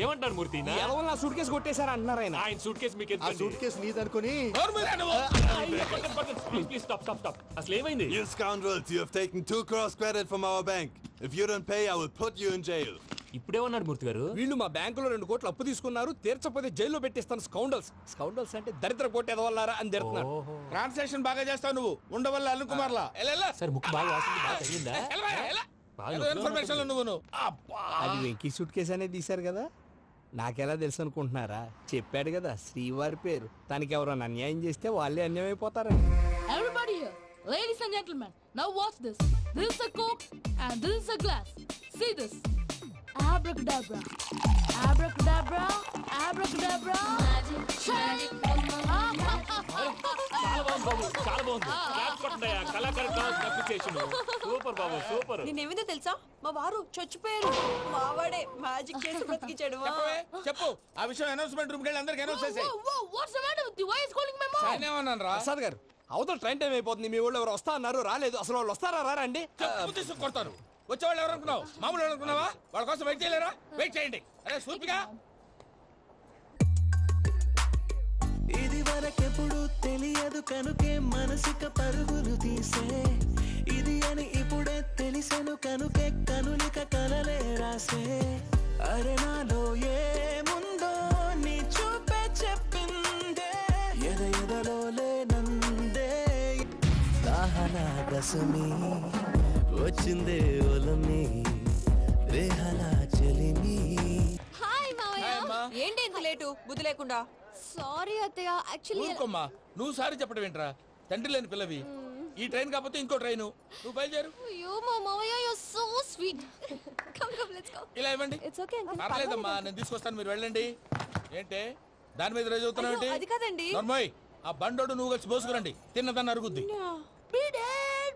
ఏమంటారు మూర్తి? నా సూట్ కేసు కొట్టేశారా అంటున్నారు ఆయన. ఆయన సూట్ కేసు మీకు సూట్ కేసు నీదనుకుని. Please stop. అసలు ఏమైంది? You scoundrels, you have taken 2 crores credit from our bank. If you don't pay, I will put you in jail. ఇప్పుడేమన్నాడు మూర్తి గారు? వీళ్ళు మా బ్యాంకులో 2 కోట్లు అప్పు తీసుకున్నారు, తీర్చకపోతే జైల్లో పెట్టిస్తాను. స్కౌండల్స్ అంటే దరిద్ర కోట ఎదవల్లారా అని తిడుతున్నారు. ట్రాన్సాక్షన్ బాగా చేస్తావు నువ్వు. ఉండవల్ల అరుణ్ కుమార్ లా. సార్ ముక్కు బాగా వాసింది, బాగా తగిలిందా? ఇన్ఫర్మేషన్ నువ్వు. అది వెంకీ సూట్ కేసు అనేది తీశారు కదా, నాకెలా తెలుసు అనుకుంటున్నారా? చెప్పాడు కదా శ్రీవారి పేరు. తనకి ఎవరైనా అన్యాయం చేస్తే వాళ్ళే అన్యాయం అయిపోతారని. Everybody here, ladies and gentlemen, now watch this. This is a Coke and this is a glass. See this. Abracadabra. Abracadabra. Abracadabra. Magic. చాలా బాగుంది. సూపర్ బాబు, సూపర్. నేనేమిందో తెలుసా, మా వారు చచ్చిపోయారు. మావాడే మ్యాజిక్ చేసి బ్రతికించాడు. చెప్పు ఆ విషయం. అనౌన్స్మెంట్ రూమ్ కెళ్ళి అందరికి అనౌన్స్ చేసేయ్. What's the matter with you? Why is calling my mom? నేనేమన్నాను రా? ప్రసాద్ గారు, అవతల ట్రైన్ టైం అయిపోతుంది. మీ వాళ్ళు ఎవరు వస్తా అన్నారు, రాలేదు. అసలు వాళ్ళు వస్తారా రారా అండి? కొడతారు. వచ్చేవాళ్ళు ఎవరు అనుకున్నావు? మామూలు అనుకున్నావా? వాళ్ళ కోసం వెయిట్ చేయలేరా? వెయిట్ చేయండి. అరే సూపిగా. ఇది వరకెప్పుడు తెలియదు కనుకే మనసుక పరుగులు తీసే, ఇది అని ఇప్పుడే తెలిసెను కనుకే కనులిక కలలే రాసే. అరే నాలో ఏముందో నీ చూపే చెప్పిందే, ఎదలో లేనందే. దాహనా దశమి వచ్చిందే ఒలమి, రేహనా చెలిమి. హాయ్ మావయ్య. ఏంటి ఇంత లేటు? బుద్ధి లేకుండా. సారీ అత్తయ్య, యాక్చువల్లీ ఊరుకోమ్మా. నువ్వు సారీ చెప్పడం ఏంట్రా? తండ్రి లేని పిల్లవి. ఈ ట్రైన్ కాకపోతే ఇంకో ట్రైన్. నువ్వు బయలుదేరు. అయ్యో మా మావయ్య, you are so sweet. Come let's go. ఇలా ఇవ్వండి. It's okay uncle. పర్లేదమ్మా, నేను తీసుకొస్తాను, మీరు వెళ్ళండి. ఏంటే దాని మీద రోజు అవుతున్నావు ఏంటి? అది కాదండి. నర్మోయ్, ఆ బండోడు నువ్వు కలిసి పోసుకురండి. తిన్నదాన్ని అరుగుద్ది.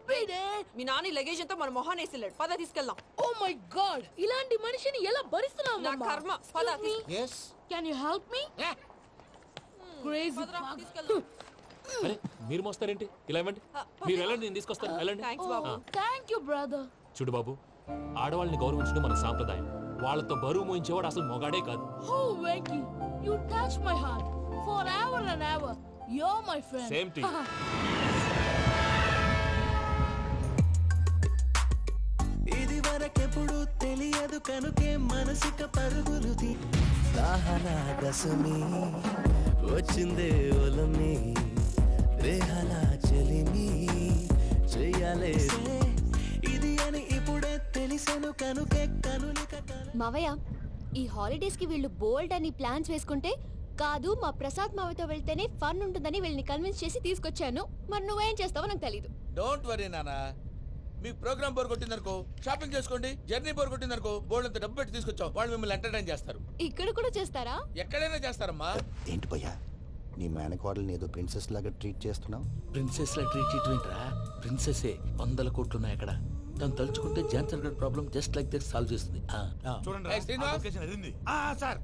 Beat it. మీ నాన్న లగేజ్ అంతా మన మొహాన్ వేసిల్లాడు. పద తీసుకెళ్దాం. ఓ మై గాడ్, ఇలాంటి మనిషిని ఎలా భరిస్తున్నావు? నా కర్మ. పద. yes can you help me? Crazy. అరే మీరు మోస్తారేంటి? ఇలా ఇవ్వండి. మీరు వెళ్ళండి, నేను తీసుకొస్తాను. వెళ్ళండి. Thank you brother. చూడు బాబు, ఆడవాళ్ళని గౌరవించడం మన సాంప్రదాయం. వాళ్ళతో బరువు మోయించేవాడు అసలు మొగాడే కాదు. Oh Venky, you touch my heart for ever and ever. You are my friend. Same to you. ఇది వరకెప్పుడు తెలియదు కనుకే మనసిక పరుగులు దాహనా దశమి వచ్చిందే ఒలమి రేహనా చెలిమి చెయ్యాలే ఇది అని ఇప్పుడే తెలిసెను కనుకే కనులిక. మావయ్య, ఈ హాలిడేస్ కి వీళ్ళు బోల్డ్ అని ప్లాన్స్ వేసుకుంటే కాదు మా ప్రసాద్ మావయ్యతో వెళ్తేనే ఫన్ ఉంటుందని వీళ్ళని కన్విన్స్ చేసి తీసుకొచ్చాను. మరి నువ్వేం చేస్తావో నాకు తెలీదు. డోంట్ వరీ నానా, మీకు ప్రోగ్రామ్ బోర్ కొట్టిందనుకో షాపింగ్ చేసుకోండి. జర్నీ బోర్ కొట్టిందనుకో బోర్డు అంత డబ్బు పెట్టి తీసుకొచ్చాం. వాళ్ళు మిమ్మల్ని ఎంటర్టైన్ చేస్తారు. ఇక్కడ కూడా చేస్తారా? ఎక్కడైనా చేస్తారమ్మా. ఏంటి భయ్యా, నీ మేనకోడల్ని ఏదో ప్రిన్సెస్ లాగా ట్రీట్ చేస్తున్నావు? ప్రిన్సెస్ లా ట్రీట్ చేయటమేంట్రా? ప్రిన్సెసే 100 కోట్లు ఉన్నాయి అక్కడ. తను తలుచుకుంటే జాన్సన్ గడ్ problem just like that solve చేస్తుంది. చూడండి సార్,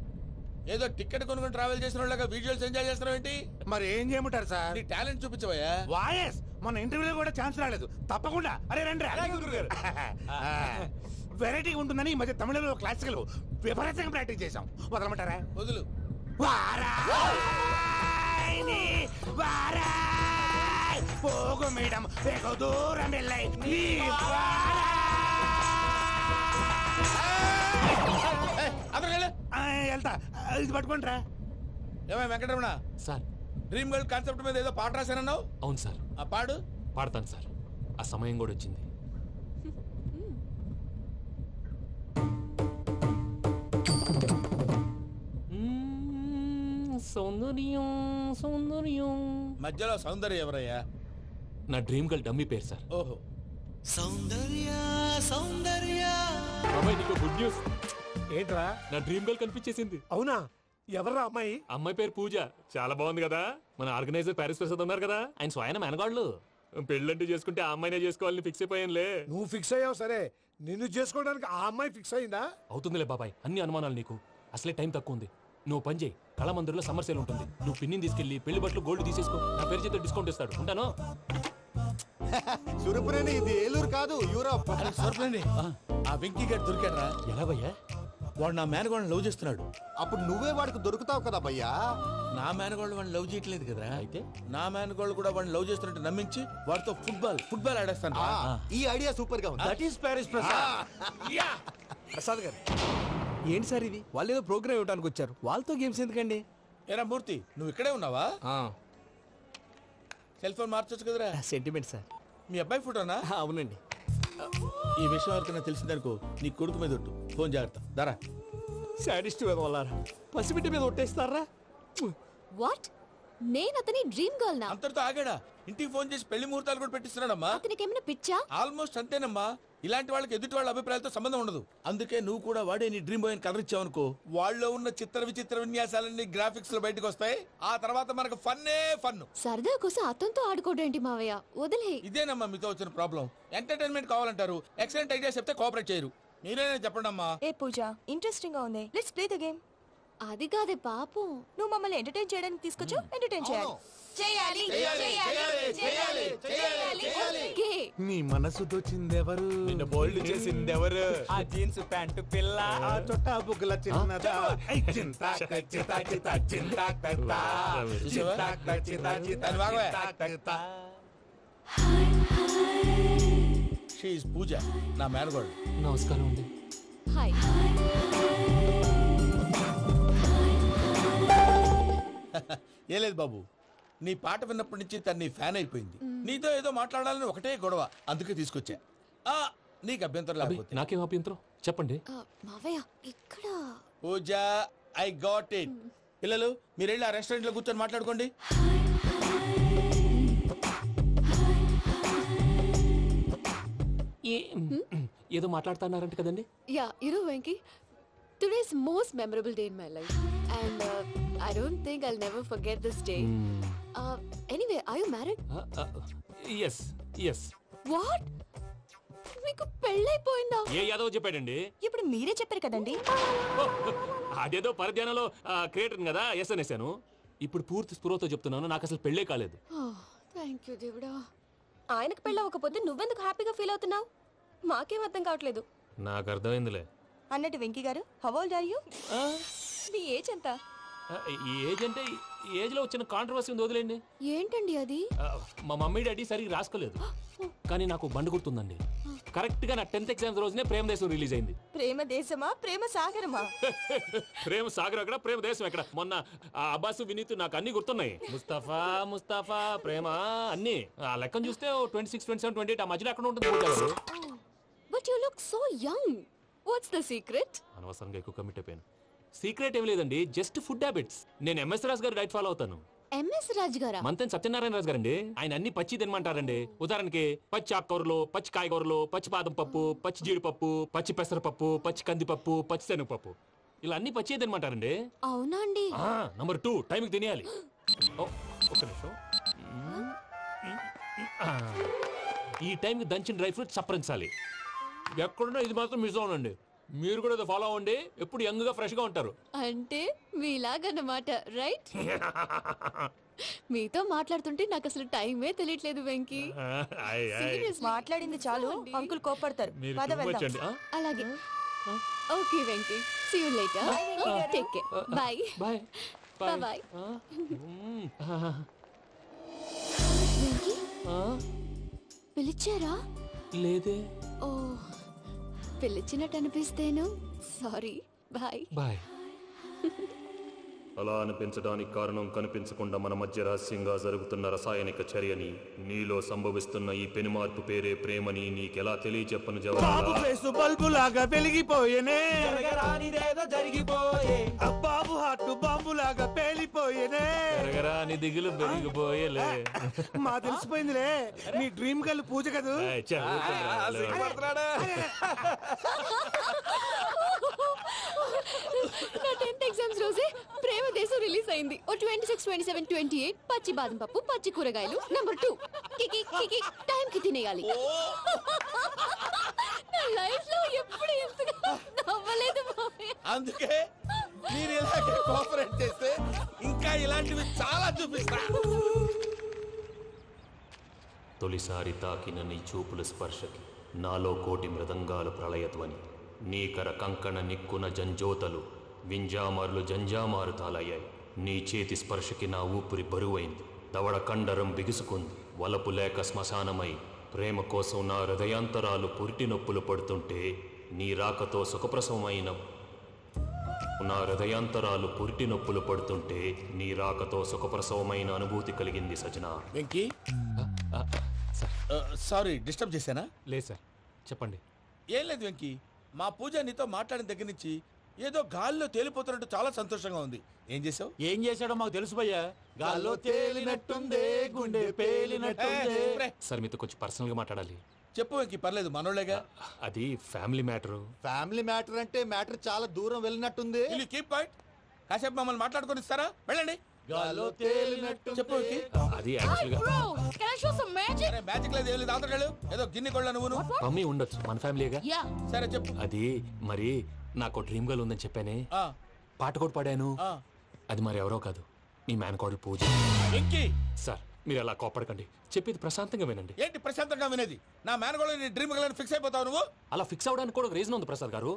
ఏదో టికెట్ కొనుక్కొని ట్రావెల్ చేసిన వాళ్ళగా విజువల్స్ ఎంజాయ్ చేస్తున్నావు ఏంటి? మరి ఏం చేయమంటారు సార్? నీ టాలెంట్ చూపించవయ్యా. వాయస్ మన ఇంటర్వ్యూలో కూడా ఛాన్స్ రాలేదు. తప్పకుండా అరే రండి. వెరైటీ ఉంటుందని ఈ మధ్య తమిళంలో క్లాసికల్ విపరీతంగా ప్రాక్టీస్ చేశాం. వదలమంటారా? వదులు. పోగు మేడం వెగు దూరం వెళ్ళై వెళ్తా. ఇది పట్టుకుంటారా? ఏమై Venkataramana sir, dream girl concept మీద ఏదో పాట రాశానన్నావు. అవును సార్. ఆ పాడు. పాడతాను సార్. ఆ సమయం కూడా వచ్చింది. సౌందర్యం సౌందర్యం. మధ్యలో సౌందర్యం ఎవరయ్యా? నా డ్రీమ్ గర్ల్ డమ్మీ పేరు సార్. ఓహో. సౌందర్య సౌందర్య. బాబాయ్ నీకు గుడ్ న్యూస్. ఏంట్రా? నా డ్రీమ్ గర్ల్ కనిపించేసింది. అవునా? ఎవరా అమ్మాయి? అమ్మాయి పేరు పూజ. చాలా బాగుంది కదా. మన ఆర్గనైజర్ ప్యారిస్ ప్రసాద్ ఉన్నారు కదా, ఆయన స్వయం మేనగాళ్ళు. పెళ్ళంటూ చేసుకుంటే ఆ అమ్మాయినే చేసుకోవాలని ఫిక్స్ అయిపోయానులే. నువ్వు ఫిక్స్ అయ్యావు సరే, నిన్ను చేసుకోవడానికి ఆ అమ్మాయి ఫిక్స్ అయిందా? అవుతుందిలే బాబాయ్, అన్ని అనుమానాలు నీకు. అసలే టైం తక్కువ ఉంది. నువ్వు పని చేయి, కళామందిర్లో సమ్మర్ సేల్ ఉంటుంది. నువ్వు పిన్నిని తీసుకెళ్లి పెళ్లి బట్టలు గోల్డ్ తీసేసుకో. నా పేరు చేత డిస్కౌంట్ ఇస్తాడు. ఉంటాను. సురపురేని ఇది ఏలూరు కాదు, యూరోప్. ఆ వెంకీ గడ్ దొరికాడరా? ఎలా భయ్యా? వాడు నా మేనగోళ్ళని లవ్ చేస్తున్నాడు. అప్పుడు నువ్వే వాడికి దొరుకుతావు కదా భయ్యా. నా మేనగోళ్ళు వాడిని లవ్ చేయట్లేదు కదరా. అయితే నా మేనగోళ్ళు కూడా వాడిని లవ్ చేస్తున్నట్టు నమ్మించి వాడితో ఫుట్బాల్ ఆడేస్తాను. ఈ ఐడియా సూపర్ గా ఉంది. That is Paris Prasad. Prasad గారు ఏంటి సార్ ఇది? వాళ్ళు ఏదో ప్రోగ్రామ్ ఇవ్వడానికి వచ్చారు, వాళ్ళతో గేమ్స్ ఎందుకండి? ఏరా మూర్తి, నువ్వు ఇక్కడే ఉన్నావా? సెల్ ఫోన్ మార్చొచ్చు కదరా. Sentiment sir. మీ అబ్బాయి ఫోటోనా? అవునండి. ఈ విషయం ఎవరికైనా తెలిసిందనుకో నీ కొడుకు మీద ఒట్టు. ఫోన్ జాగ్రత్త. దారా. సాడిస్ట్ వాళ్ళారా, పసిబిడ్డ మీద ఒట్టేస్తారా? వాట్? నేను అతని డ్రీమ్ గర్ల్ నా? అంతటితో ఆగాడా? ఇంటికి ఫోన్ చేసి పెళ్లి ముహూర్తాలు కూడా పెట్టిస్తున్నాడమ్మా. అతనికి ఏమైనా పిచ్చా? ఆల్మోస్ట్ అంతేనమ్మా. ఇలాంటి వాళ్ళకి ఎదుటి వాళ్ళ అభిప్రాయాలతో సంబంధం ఉండదు. అందుకే నువ్వు కూడా వాడే నీ డ్రీమ్ బాయ్ కలర్ ఇచ్చావనుకో, వాళ్ళలో ఉన్న చిత్ర విచిత్ర విన్యాసాలన్నీ గ్రాఫిక్స్ లో బయటకు వస్తాయి. ఆ తర్వాత మనకు ఫన్నే ఫన్. సరదా కోసం అతనితో ఆడుకోవడేంటి మావయ్య? వదిలే. ఇదేనమ్మా మీతో వచ్చిన ప్రాబ్లం. ఎంటర్టైన్మెంట్ కావాలంటారు, ఎక్సలెంట్ ఐడియా చెప్తే కోఆపరేట్ చేయరు. మీరేనా చెప్పండి అమ్మా. ఏ పూజ, ఇంట్రెస్టింగ్ గా ఉంది. Let's play the game. అది కాదే పాపం. నువ్వు మమ్మల్ని ఎంటర్టైన్ చేయడానికి తీసుకొచ్చు. ఎంటర్టైన్ చేయాలి. నీ మనసు దోచిందెవరు? నిన్న బోల్డ్ చేసిందెవరు? ఆ జీన్స్ ప్యాంటు పిల్ల, ఆ చొట్టా బుగ్గల చిన్నదా. పూజ నా మేనగోడు. నమస్కారం అండి. హాయ్. ఏ లేదు బాబు, నీ పాట విన్నప్పటి నుంచి తను నీ ఫ్యాన్ అయిపోయింది. నీతో ఏదో మాట్లాడాలని ఒకటే గొడవ, అందుకే తీసుకొచ్చా. నీకు అభ్యంతరం లేకపోతే. నాకేం అభ్యంతరం చెప్పండి. మావయ్య ఇక్కడ. పూజ, ఐ గాట్ ఇట్. పిల్లలు మీరు వెళ్ళి ఆ రెస్టారెంట్ లో కూర్చొని మాట్లాడుకోండి. ఏదో మాట్లాడుతున్నారంట కదండి. Yeah, you know Venky, today's most memorable day in my life, and I don't think I'll never forget this day. Anyway, are you married? Yes. What? మీకు పెళ్ళైపోయిందా? ఏ యాదవ్ చెప్పాడండి? ఇప్పుడు మీరే చెప్పారు కదండి. అదేదో పరధ్యానంలో క్రియేటర్ కదా ఎస్ అనేసాను. ఇప్పుడు పూర్తి స్పృహతో చెప్తున్నాను, నాకు అసలు పెళ్ళే కాలేదు. థ్యాంక్ యూ దేవుడా. ఆయనకు పెళ్ళవకపోతే నువ్వెందుకు హ్యాపీగా ఫీల్ అవుతున్నావు? మాకేం అర్థం కావట్లేదు. నాకు అర్థమైందిలే. అన్నట్టు వెంకీ గారు, హౌ ఓల్డ్ ఆర్ యు? మీ ఏజ్ ఎంత? ఈ ఏజ్ అంటే ఈ ఏజ్ లో వచ్చిన కాంట్రవర్సీ ఉంది, వదిలేండి. ఏంటండి అది? మా మమ్మీ డాడీ సరిగ్గా రాసుకోలేదు, కానీ నాకు బండి గుర్తుందండి. కరెక్ట్ గా నా 10th ఎగ్జామ్స్ రోజునే ప్రేమ దేశం రిలీజ్ అయింది. ప్రేమ దేశమా ప్రేమ సాగరమా? ప్రేమ సాగర్ ఎక్కడ, ప్రేమ దేశం ఎక్కడ? మొన్న అబ్బాసు వినీత్ నాకు అన్ని గుర్తున్నాయి. ముస్తఫా ముస్తఫా ప్రేమ అన్ని ఆ లెక్కను చూస్తే 26, 27, 28 ఆ మధ్యలో ఎక్కడ ఉంటుంది. But you look so young. What's the secret? అనవసరంగా ఎక్కువ కమిట్ అయిపోయాను. సీక్రెట్ ఏం లేదండి, జస్ట్ ఫుడ్ హ్యాబిట్స్. నేను ఎంఎస్ రాజు గారు డైట్ ఫాలో అవుతాను. ఎంఎస్ రాజు గారా? మంతెన్ సత్యనారాయణ రాజు గారండి. ఆయన అన్ని పచ్చి తినమంటారండి. ఉదాహరణకి పచ్చి ఆకుకూరలు, పచ్చి కాయగూరలు, పచ్చి బాదం పప్పు, పచ్చి జీడిపప్పు, పచ్చి పెసరపప్పు, పచ్చి కందిపప్పు, పచ్చి శనగపప్పు, ఇలా అన్ని పచ్చి తినమంటారండి. అవునా అండి? నంబర్ 2 టైంకి తినేయాలి. ఒక్క నిమిషం. ఈ టైంకి దంచిన డ్రై ఫ్రూట్స్ సప్పరించాలి. ఎక్కడున్నా ఇది మాత్రం మిస్ అవునండి. మీరు కూడా ఫాలో అవ్వండి, ఎప్పుడు యంగ్ గా ఫ్రెష్ గా ఉంటారు. అంటే మీలాగన్నమాట, రైట్? మీతో మాట్లాడుతుంటే నాకు అసలు టైమే తెలియట్లేదు వెంకీ. మాట్లాడింది చాలు, అంకుల్ కోపడతారు. అలాగే. Okay Venky, see you later. Take care. Bye bye bye. Venky పిలిచారా? లేదే. ఓ, పిలిచినట్టు అనిపిస్తేను సారీ. Bye bye. అలా అనిపించడానికి కారణం కనిపించకుండా మన మధ్య రహస్యంగా జరుగుతున్న రసాయనిక చర్యని, నీలో సంభవిస్తున్న ఈ పెనుమార్పు పేరే ప్రేమని నీకెలా తెలియచెప్పను బాబు ఫేసు బల్బు లాగా వెలిగిపోయేనే, జరిగిపోయే బాబు హార్ట్ బాంబు లాగా పేలిపోయేనే, జరగరాని దిగులు పెరిగిపోయేలే. మా తెలిసిపోయిందిలే, నీ డ్రీమ్ గర్ల్ పూజ కదూ. నా 10th ఎగ్జామ్స్ రోజే ప్రేమ దేశం రిలీజ్ అయింది. ఓ 26, 27, 28 పచ్చి బాదం పప్పు, పచ్చి కూరగాయలు. నంబర్ 2 కికి కికి టైం కి తినేయాలి. నా లైఫ్ లో ఎప్పుడు ఎంతగా నవ్వలేదు మామయ్య. అందుకే మీరు ఇలాగే కోఆపరేట్ చేస్తే ఇంకా ఇలాంటివి చాలా చూపిస్తా. తొలిసారి తాకిన నీ చూపుల స్పర్శకి నాలో కోటి మృదంగాలు ప్రళయధ్వని. నీకర కంకణ నిక్కున జంజోతలు వింజామారులు జంజామారు తాలయ్యాయి. నీ చేతి స్పర్శకి నా ఊపిరి బరువైంది. దవడ కండరం బిగుసుకుంది. వలపు లేక శ్మశానమై ప్రేమ కోసం నా హృదయాంతరాలు పురిటి నొప్పులు పడుతుంటే, నీ రాకతో సుఖప్రసవమైన నా హృదయాంతరాలు పురిటి నొప్పులు పడుతుంటే నీ రాకతో సుఖప్రసవమైన అనుభూతి కలిగింది సజనా. వెంకీ, సారీ డిస్టర్బ్ చేశానా? లేదు సార్, చెప్పండి. ఏం లేదు వెంకీ, మా పూజ నీతో మాట్లాడిన దగ్గర నుంచి ఏదో గాల్లో తేలిపోతున్నట్టు చాలా సంతోషంగా ఉంది. ఏం చేసావు? ఏం చేశాడో మాకు తెలుసు భయ్యా. గాల్లో తేలినట్టుందే, గుండె పేలినట్టుందే. సార్ మీతో కొంచెం పర్సనల్ గా మాట్లాడాలి. చెప్పు వెంకీ, పర్లేదు, మనోళ్ళేగా. అది ఫ్యామిలీ మ్యాటర్. ఫ్యామిలీ మ్యాటర్ అంటే మ్యాటర్ చాలా దూరం వెళ్ళినట్టుంది. Keep point. కాసేపు మమ్మల్ని మాట్లాడుకొని ఇస్తారా? వెళ్ళండి. గాల్లో తేలినట్టు చెప్పు వెంకీ. అది యాక్చువల్గా మ్యాజిక్ లేదు, ఏం లేదు. ఆతడాడు ఏదో గిన్నె కొళ్ళ నువ్వు. మమ్మీ ఉండొచ్చు, మన ఫ్యామిలీగా. సరే చెప్పు. అది మరి నాకు డ్రీమ్ గర్ల్ ఉందని చెప్పానే, పాట కూడా పాడాను. అది మరి ఎవరో కాదు, మీ మేనకోడలు పూజ. సార్ మీరు అలా కోపడకండి, చెప్పేది ప్రశాంతంగా వినండి. ఏంటి ప్రశాంతంగా వినేది? నా మేనకోడలు నీ డ్రీమ్ గర్ల్ ఫిక్స్ అయిపోతావు నువ్వు. అలా ఫిక్స్ అవడానికి కూడా ఒక రీజన్ ఉంది ప్రసాద్ గారు.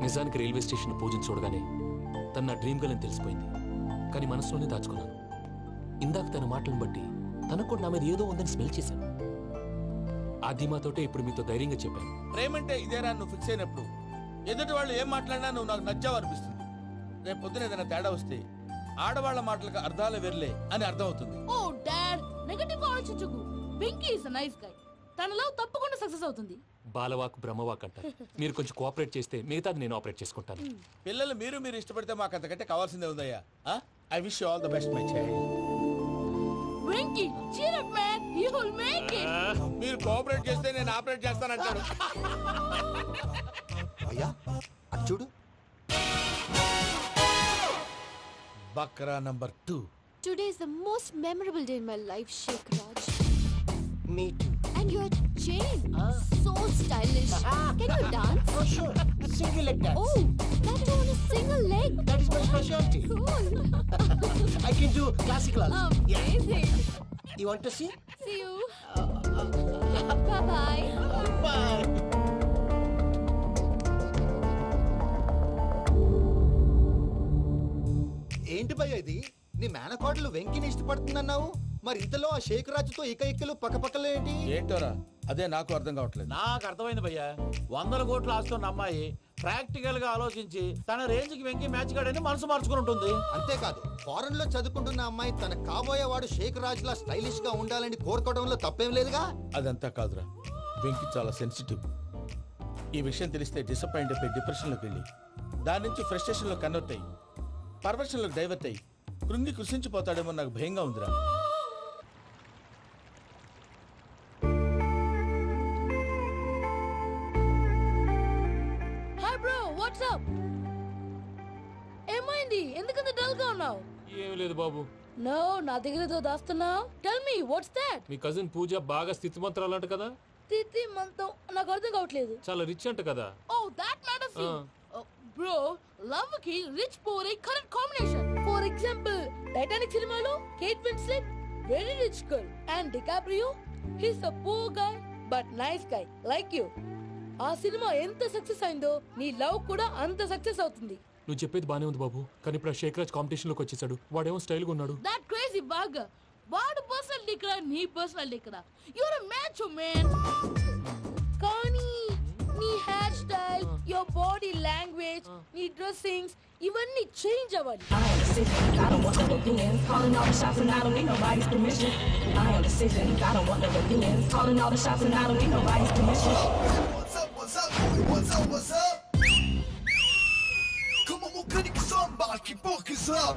నిజానికి రైల్వే స్టేషన్ పూజను చూడగానే తన నా డ్రీమ్ గర్ల్ అని తెలిసిపోయింది. కానీ మనసులోనే దాచుకున్నాను. ఇందాక తన మాటలను బట్టి తనకు కూడా నా మీద ఏదో ఉందని స్మెల్ చేశాను. ఆ ధీమాతోటే ఇప్పుడు మీతో ధైర్యంగా చెప్పాను. ప్రేమంటే ఇదేరా నువ్వు ఫిక్స్ అయినప్పుడు ఎదుటి వాళ్ళు ఏం మాట్లాడినా నువ్వు నాకు నచ్చావు అనిపిస్తుంది. రేపు పొద్దున ఏదైనా తేడా వస్తే ఆడవాళ్ల మాటలకు అర్థాలు వెర్లే అని అర్థం అవుతుంది. ఓ డాడ్, నెగటివ్ ఆలోచించకు. Venky is nice guy. తన లవ్ తప్పకుండా సక్సెస్ అవుతుంది. బాలవాక్ బ్రహ్మవాక్ అంటారు. మీరు కొంచెం కోఆపరేట్ చేస్తే మిగతాది నేను ఆపరేట్ చేసుకుంటాను. పిల్లలు మీరు ఇష్టపడితే మాకు అంతకంటే కావాల్సిందే ఉందయ్యా. I wish you all the best my child. Venky cheer up man, you will make it. మీరు కోఆపరేట్ చేస్తే నేను ఆపరేట్ చేస్తానంటాడు. అయ్యా అటు చూడు. Bakra number 2. Today is the most memorable day in my life, Sheikh Raj. Me too. And And your chain, so stylish. Can you dance? Oh, sure. Single leg dance. Oh, that too on a single leg. That is my specialty. Cool. I can do classical also. Amazing. You want to see? See you. Bye-bye. Bye. ఏంటి భయ్య ఇది నీ మేనకోడలు వెంకిని ఇష్టపడుతుందన్నావు మరి ఇంతలో ఆ షేక్ రాజుతో ఇకలు పక్కపక్కలు ఏంటి ఏంటోరా అదే నాకు అర్థం కావట్లేదు. నాకు అర్థమైంది భయ్యా 100 కోట్లు ఆస్తున్న అమ్మాయి ప్రాక్టికల్ గా ఆలోచించి తన రేంజ్ కి వెంకి మ్యాచ్ కాడని మనసు మార్చుకుని ఉంటుంది. అంతేకాదు ఫారెన్ లో చదువుకుంటున్న అమ్మాయి తన కాబోయేవాడు షేక్ రాజులా స్టైలిష్ గా ఉండాలని కోరుకోవడంలో తప్పేం లేదుగా. అదంతా కాదురా, వెంకి చాలా సెన్సిటివ్. ఈ విషయం తెలిస్తే డిసప్పాయింట్ అయిపోయి డిప్రెషన్లోకి వెళ్ళి దాని నుంచి ఫ్రస్ట్రేషన్లో కన్వర్ట్ అయ్యి పర్వర్షన్లోకి డైవర్ట్ అయ్యి కృంగి కృషించిపోతాడేమో నాకు భయంగా ఉందిరా. హాయ్ బ్రో వాట్స్ అప్ ఏమైంది ఎందుకంత డల్ గా ఉన్నావు ఏమీ లేదు బాబు. నో నా దగ్గర ఏదో దాస్తున్నావు టెల్ మీ వాట్స్ దట్ మీ కజిన్ పూజ బాగా స్థితిమంతరాలు అంట కదా. తిత్తి మంతం నాకు అర్థం కావట్లేదు చాలా రిచ్ అంట కదా. Oh that matters you bro love కి rich poor a correct combination for example Titanic సినిమాలో Kate Winslet very rich girl and DiCaprio he's a poor guy but nice guy like you ఆ సినిమా ఎంత success అయిందో నీ love కూడా అంత success అవుతుంది. నువ్వు చెప్పేది బానే ఉంది బాబు, కానీ ఇప్పుడు షేక్ రాజ్ కాంపిటీషన్ లోకి వచ్చేసాడు. వాడేమో స్టైల్ గా ఉన్నాడు. దట్ క్రేజీ బాగ్ వాడు పర్సనల్ ఇక్కడ నీ పర్సనల్ ఇక్కడ యూర్ ఎ మ్యాచ్ మ్యాన్. కానీ నీ hair style your body language నీ డ్రెస్సింగ్స్ ఇవన్నీ చేంజ్ అవ్వాలి. I don't want no opinions. Calling all the shots and I don't need nobody's permission. I am decision. I don't want no opinions. Calling all the shots and I don't need nobody's permission. What's up, what's up, what's up, what's up? Come on, we'll cut it, somebody, keep focus up.